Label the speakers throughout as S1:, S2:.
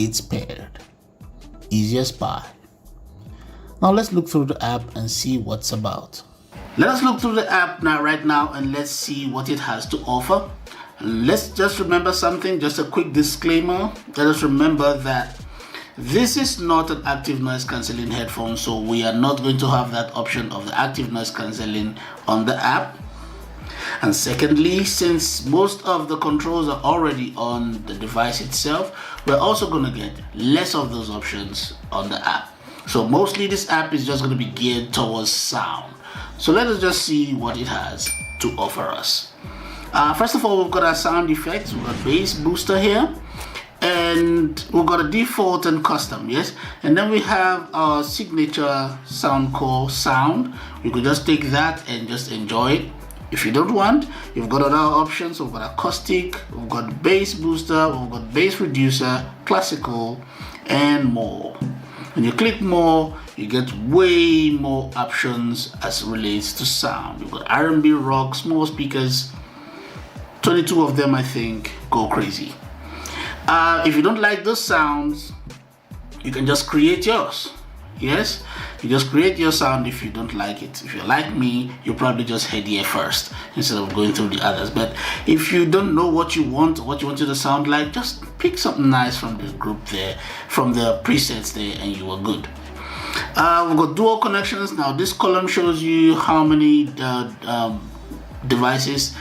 S1: it's paired. Easy as pie. Now let's look through the app and see what's about. Let us look through the app right now and let's see what it has to offer. Let's just remember something, just a quick disclaimer. Let us remember that this is not an active noise cancelling headphone, so we are not going to have that option of the active noise cancelling on the app. And secondly, since most of the controls are already on the device itself, we're also going to get less of those options on the app. So mostly this app is just going to be geared towards sound. So let us just see what it has to offer us. First of all, we've got our sound effects. We've got bass booster here, and we've got a default and custom, yes. And then we have our signature Soundcore sound. You could just take that and just enjoy it. If you don't want, you've got other options. We've got acoustic, we've got bass booster, we've got bass reducer, classical, and more. When you click more, you get way more options as it relates to sound. You've got R&B, rock, small speakers, 22 of them I think, go crazy. If you don't like those sounds, you can just create yours. Yes, you just create your sound if you don't like it. If you're like me, you probably just head here first instead of going through the others. But if you don't know what you want it to sound like, just pick something nice from the group there, from the presets there, and you are good. We've got dual connections. Now this column shows you how many devices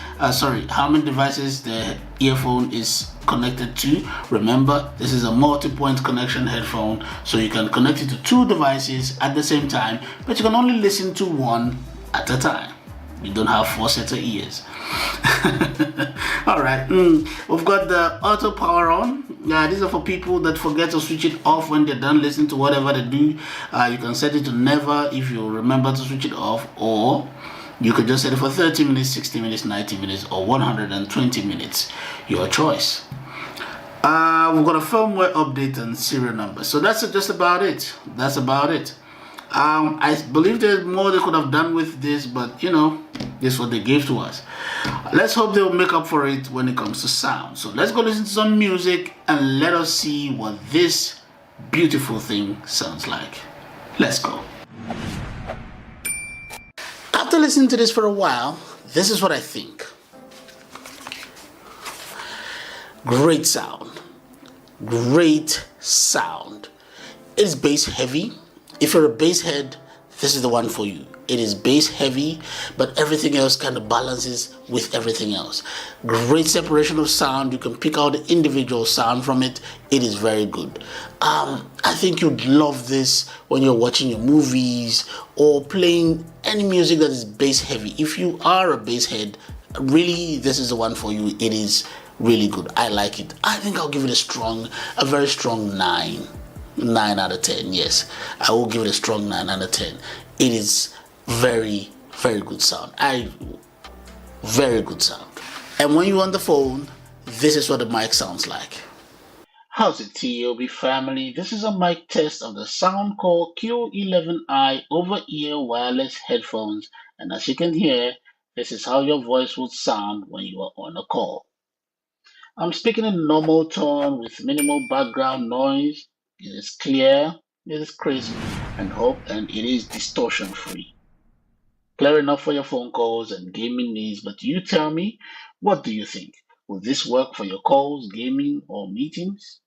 S1: the earphone is connected to. Remember, this is a multi-point connection headphone, so you can connect it to 2 devices at the same time, but you can only listen to one at a time. You don't have 4 sets of ears. All right, we've got the auto power on. These are for people that forget to switch it off when they're done listening to whatever they do. You can set it to never if you remember to switch it off, or you could just set it for 30 minutes, 60 minutes, 90 minutes, or 120 minutes. Your choice. We've got a firmware update and serial number. So that's just about it. That's about it. I believe there's more they could have done with this, but you know, this is what they gave to us. Let's hope they'll make up for it when it comes to sound. So let's go listen to some music and let us see what this beautiful thing sounds like. Let's go. After listening to this for a while, this is what I think. Great sound. Great sound. It is bass heavy. If you're a bass head, this is the one for you. It is bass heavy, but everything else kind of balances with everything else. Great separation of sound. You can pick out the individual sound from it. It is very good. I think you'd love this when you're watching your movies or playing any music that is bass heavy. If you are a bass head, really, this is the one for you. It is really good. I like it. I think I'll give it a very strong 9 out of 10. Yes, I will give it a strong 9 out of 10. It is very, very good sound. Very good sound. And when you're on the phone, this is what the mic sounds like. How's it, TOB family? This is a mic test of the Soundcore Q11i over-ear wireless headphones, and as you can hear, this is how your voice would sound when you are on a call. I'm speaking in normal tone with minimal background noise. It is clear, it is crisp, and it is distortion free. Clear enough for your phone calls and gaming needs, but you tell me, what do you think? Will this work for your calls, gaming, or meetings?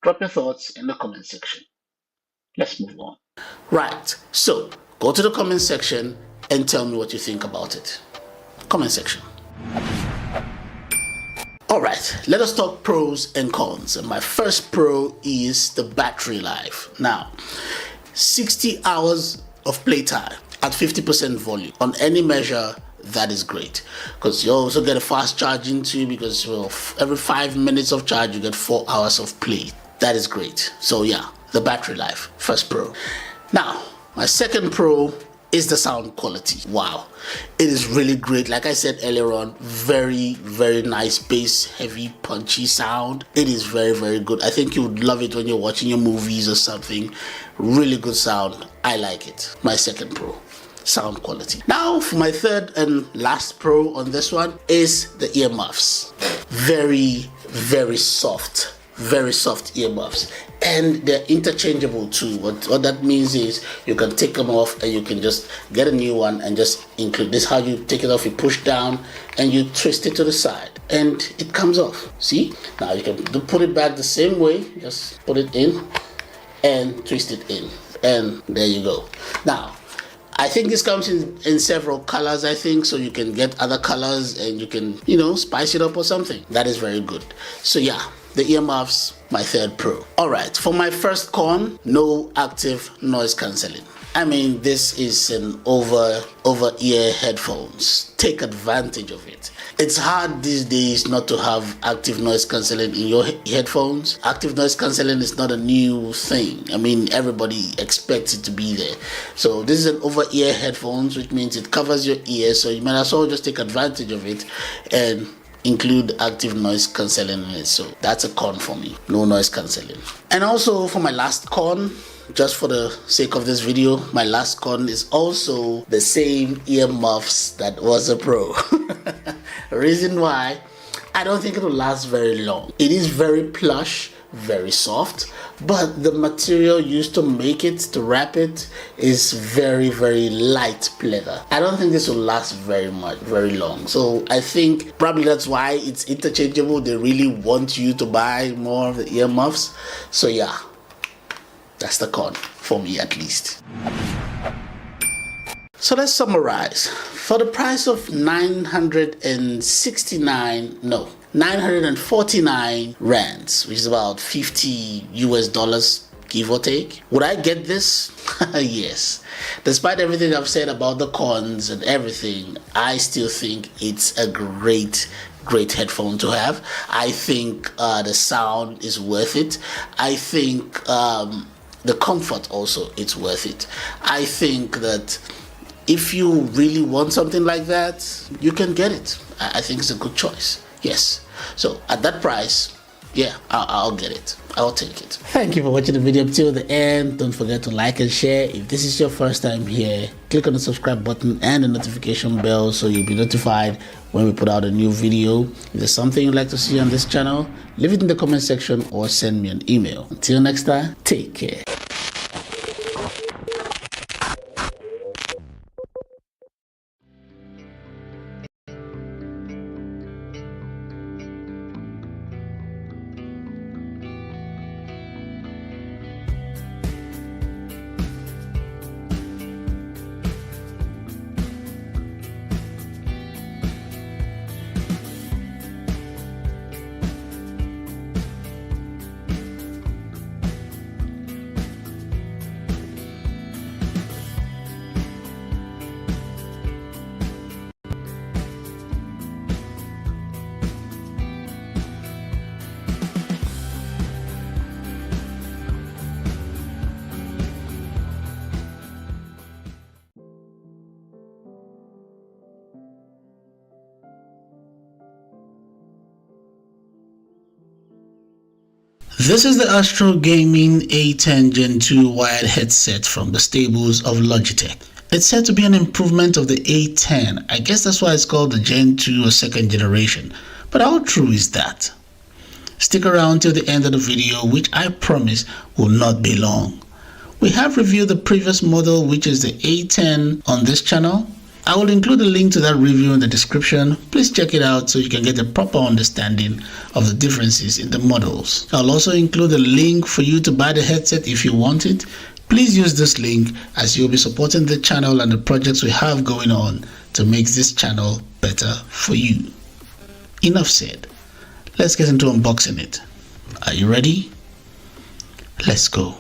S1: Drop your thoughts in the comment section. Let's move on. Right, so go to the comment section and tell me what you think about it. Comment section. Alright, let us talk pros and cons. And my first pro is the battery life. Now, 60 hours of playtime at 50% volume on any measure, that is great. Because you also get a fast charging too, because every 5 minutes of charge you get 4 hours of play. That is great. So yeah, the battery life, first pro. Now, my second pro is the sound quality. Wow, it is really great. Like I said earlier on, very, very nice bass heavy punchy sound. It is very, very good. I think you would love it when you're watching your movies or something. Really good sound. I like it. My second pro, sound quality. Now for my third and last pro on this one is the earmuffs. Very, very soft very soft earmuffs, and they're interchangeable too. What that means is you can take them off and you can just get a new one and just include this. How you take it off, you push down and you twist it to the side and it comes off. See, now you can put it back the same way, just put it in and twist it in, and there you go. Now I think this comes in several colors, I think, so you can get other colors and you can, you know, spice it up or something. That is very good. So yeah, the earmuffs, my third pro. All right, for my first con, no active noise cancelling. I mean, this is an over-ear headphones. Take advantage of it. It's hard these days not to have active noise cancelling in your headphones. Active noise cancelling is not a new thing. I mean, everybody expects it to be there. So this is an over-ear headphones, which means it covers your ears. So you might as well just take advantage of it and include active noise cancelling in it. So that's a con for me. No noise cancelling. And also for my last con, just for the sake of this video, my last con is also the same earmuffs that was a pro. Reason why, I don't think it will last very long. It is very plush, very soft, but the material used to make it, to wrap it, is very, very light pleather. I don't think this will last very long. So I think probably that's why it's interchangeable. They really want you to buy more of the earmuffs. So yeah, that's the con, for me at least. So let's summarize. For the price of 949 rands, which is about 50 US dollars, give or take, would I get this? Yes. Despite everything I've said about the cons and everything, I still think it's a great headphone to have. I think the sound is worth it. I think the comfort also, it's worth it. I think that if you really want something like that, you can get it. I think it's a good choice. Yes. So at that price, yeah, I'll get it. I'll take it. Thank you for watching the video up till the end. Don't forget to like and share. If this is your first time here, click on the subscribe button and the notification bell so you'll be notified when we put out a new video. If there's something you'd like to see on this channel, leave it in the comment section or send me an email. Until next time, take care. This is the Astro Gaming A10 Gen 2 wired headset from the stables of Logitech. It's said to be an improvement of the A10. I guess that's why it's called the Gen 2 or second generation. But how true is that? Stick around till the end of the video, which I promise will not be long. We have reviewed the previous model, which is the A10, on this channel. I will include a link to that review in the description. Please check it out so you can get a proper understanding of the differences in the models. I'll also include a link for you to buy the headset if you want it. Please use this link as you'll be supporting the channel and the projects we have going on to make this channel better for you. Enough said. Let's get into unboxing it. Are you ready? Let's go.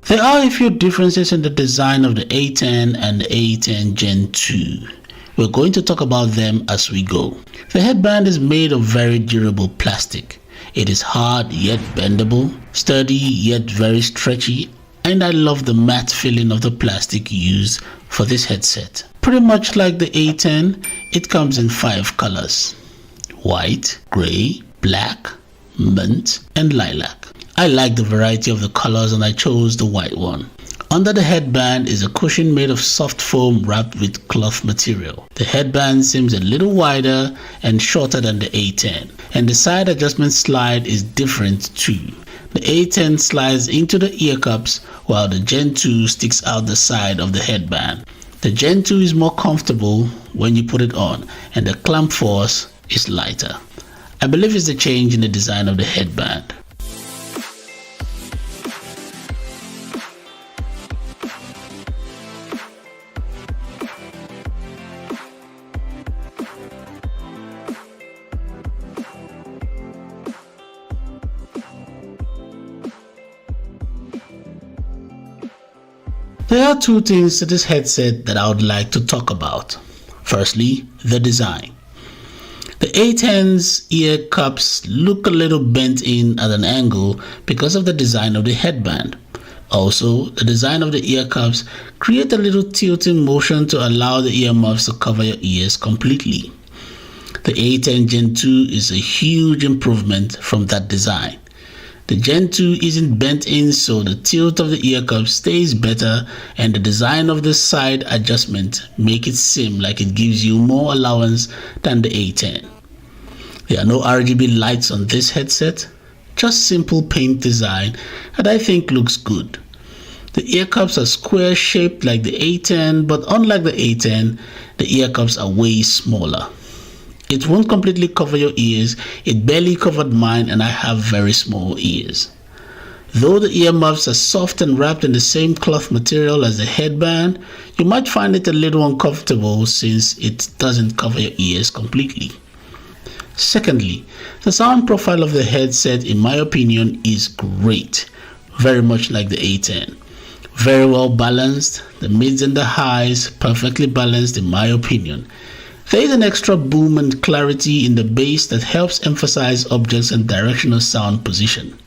S1: There are a few differences in the design of the A10 and the A10 Gen 2. We're going to talk about them as we go. The headband is made of very durable plastic. It is hard yet bendable, sturdy yet very stretchy, and I love the matte feeling of the plastic used for this headset. Pretty much like the A10, It comes in 5 colors: white, grey, black, mint, and lilac. I like the variety of the colors and I chose the white one. Under the headband is a cushion made of soft foam wrapped with cloth material. The headband seems a little wider and shorter than the A10, and the side adjustment slide is different too. The A10 slides into the ear cups while the Gen 2 sticks out the side of the headband. The Gen 2 is more comfortable when you put it on, and the clamp force is lighter. I believe it's the change in the design of the headband. There are 2 things to this headset that I would like to talk about. Firstly, the design. The A10's ear cups look a little bent in at an angle because of the design of the headband. Also, the design of the ear cups create a little tilting motion to allow the earmuffs to cover your ears completely. The A10 Gen 2 is a huge improvement from that design. The Gen 2 isn't bent in, so the tilt of the ear cup stays better, and the design of the side adjustment make it seem like it gives you more allowance than the A10. There are no RGB lights on this headset, just simple paint design that I think looks good. The ear cups are square shaped like the A10, but unlike the A10, the ear cups are way smaller. It won't completely cover your ears. It barely covered mine, and I have very small ears. Though the earmuffs are soft and wrapped in the same cloth material as the headband, you might find it a little uncomfortable since it doesn't cover your ears completely. Secondly, the sound profile of the headset, in my opinion, is great, very much like the A10. Very well balanced, the mids and the highs perfectly balanced in my opinion. There is an extra boom and clarity in the bass that helps emphasize objects and directional sound position.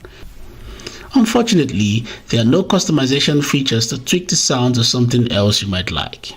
S1: Unfortunately, there are no customization features to tweak the sound or something else you might like.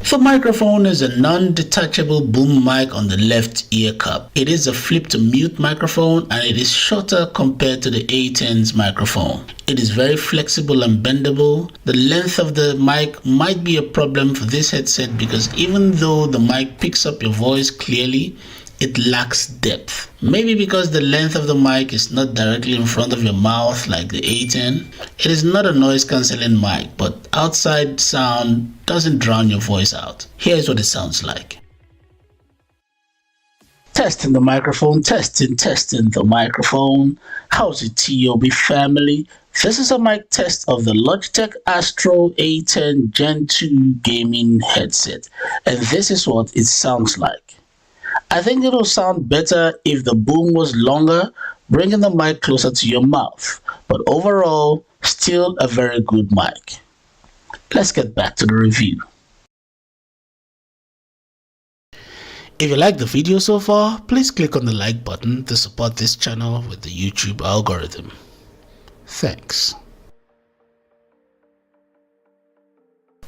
S1: The microphone is a non-detachable boom mic on the left ear cup. It is a flip-to-mute microphone and it is shorter compared to the A10's microphone. It is very flexible and bendable. The length of the mic might be a problem for this headset because even though the mic picks up your voice clearly, it lacks depth. Maybe because the length of the mic is not directly in front of your mouth like the A10. It is not a noise cancelling mic, but outside sound doesn't drown your voice out. Here's what it sounds like. Testing the microphone, testing the microphone. How's it, TOB family? This is a mic test of the Logitech Astro A10 Gen 2 gaming headset, and this is what it sounds like. I think it will sound better if the boom was longer, bringing the mic closer to your mouth, but overall, still a very good mic. Let's get back to the review. If you like the video so far, please click on the like button to support this channel with the YouTube algorithm. Thanks.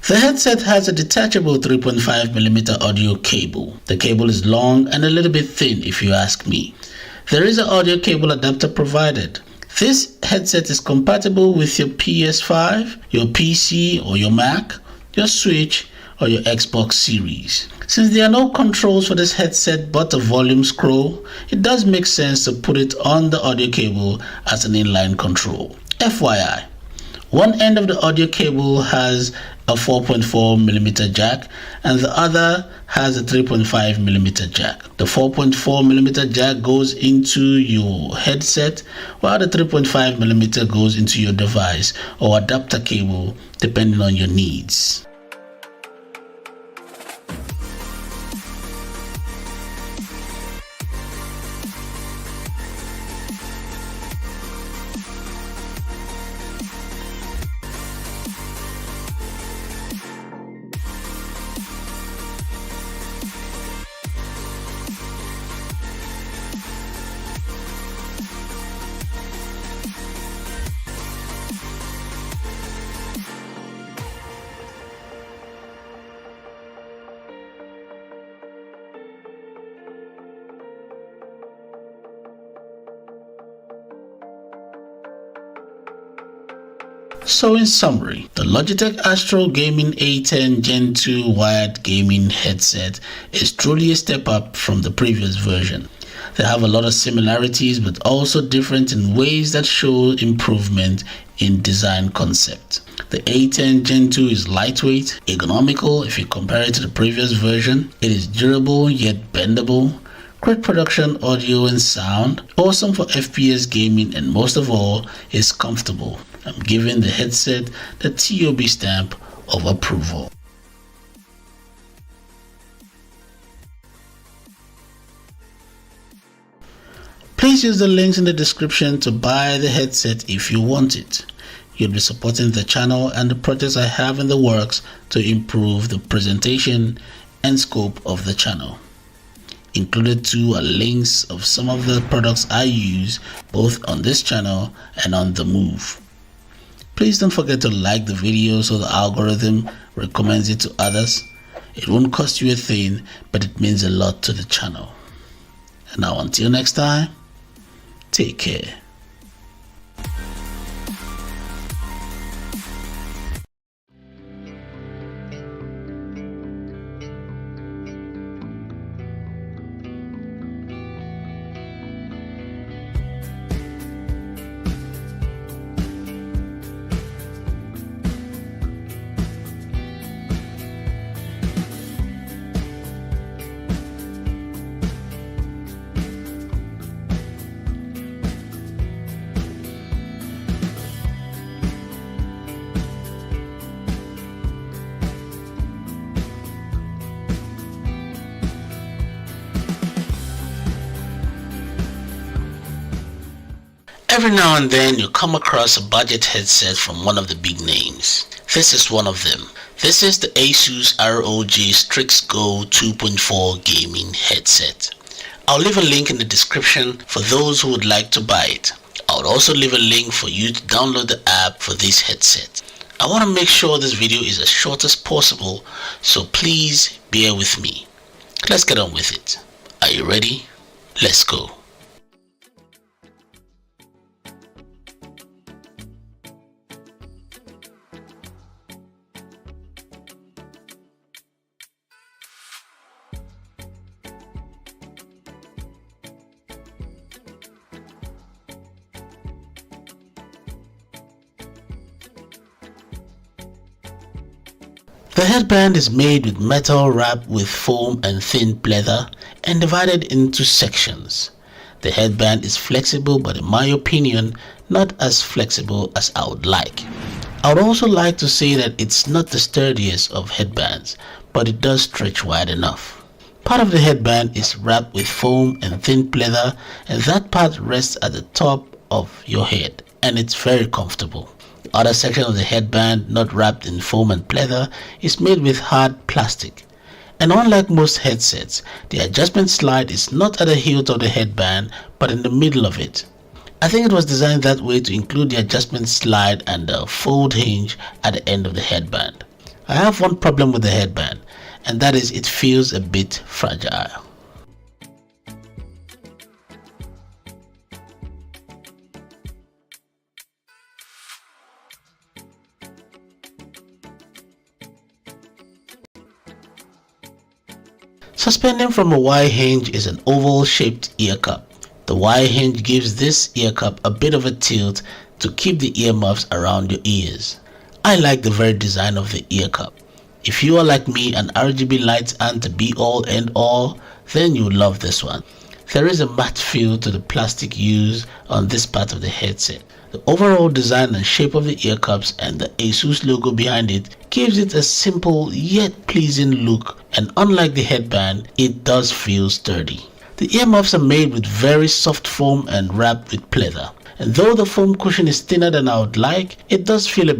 S1: The headset has a detachable 3.5mm audio cable. The cable is long and a little bit thin if you ask me. There is an audio cable adapter provided. This headset is compatible with your PS5, your PC or your Mac, your Switch or your Xbox Series. Since there are no controls for this headset but a volume scroll, it does make sense to put it on the audio cable as an inline control. FYI, one end of the audio cable has a 4.4mm jack and the other has a 3.5mm jack. The 4.4mm jack goes into your headset while the 3.5mm goes into your device or adapter cable depending on your needs. So in summary, the Logitech Astro Gaming A10 Gen 2 wired gaming headset is truly a step up from the previous version. They have a lot of similarities but also different in ways that show improvement in design concept. The A10 Gen 2 is lightweight, economical if you compare it to the previous version. It is durable yet bendable, great production audio and sound, awesome for FPS gaming, and most of all, is comfortable. I'm giving the headset the TOB stamp of approval. Please use the links in the description to buy the headset if you want it. You'll be supporting the channel and the projects I have in the works to improve the presentation and scope of the channel. Included too are links of some of the products I use both on this channel and on the move. Please don't forget to like the video so the algorithm recommends it to others. It won't cost you a thing, but it means a lot to the channel. And now until next time, take care. Every now and then you come across a budget headset from one of the big names. This is one of them. This is the Asus ROG Strix Go 2.4 gaming headset. I'll leave a link in the description for those who would like to buy it. I'll also leave a link for you to download the app for this headset. I want to make sure this video is as short as possible, so please bear with me. Let's get on with it. Are you ready? Let's go. The headband is made with metal wrapped with foam and thin pleather and divided into sections. The headband is flexible, but in my opinion, not as flexible as I would like. I would also like to say that it's not the sturdiest of headbands, but it does stretch wide enough. Part of the headband is wrapped with foam and thin pleather, and that part rests at the top of your head, and it's very comfortable. The other section of the headband, not wrapped in foam and pleather, is made with hard plastic. And unlike most headsets, the adjustment slide is not at the hilt of the headband, but in the middle of it. I think it was designed that way to include the adjustment slide and the fold hinge at the end of the headband. I have one problem with the headband, and that is it feels a bit fragile. Suspending from a Y hinge is an oval-shaped ear cup. The Y hinge gives this ear cup a bit of a tilt to keep the earmuffs around your ears. I like the very design of the ear cup. If you are like me and RGB lights aren't the be-all end-all, then you'll love this one. There is a matte feel to the plastic used on this part of the headset. The overall design and shape of the ear cups and the Asus logo behind it gives it a simple yet pleasing look, and unlike the headband, it does feel sturdy. The earmuffs are made with very soft foam and wrapped with pleather. And though the foam cushion is thinner than I would like, it does feel a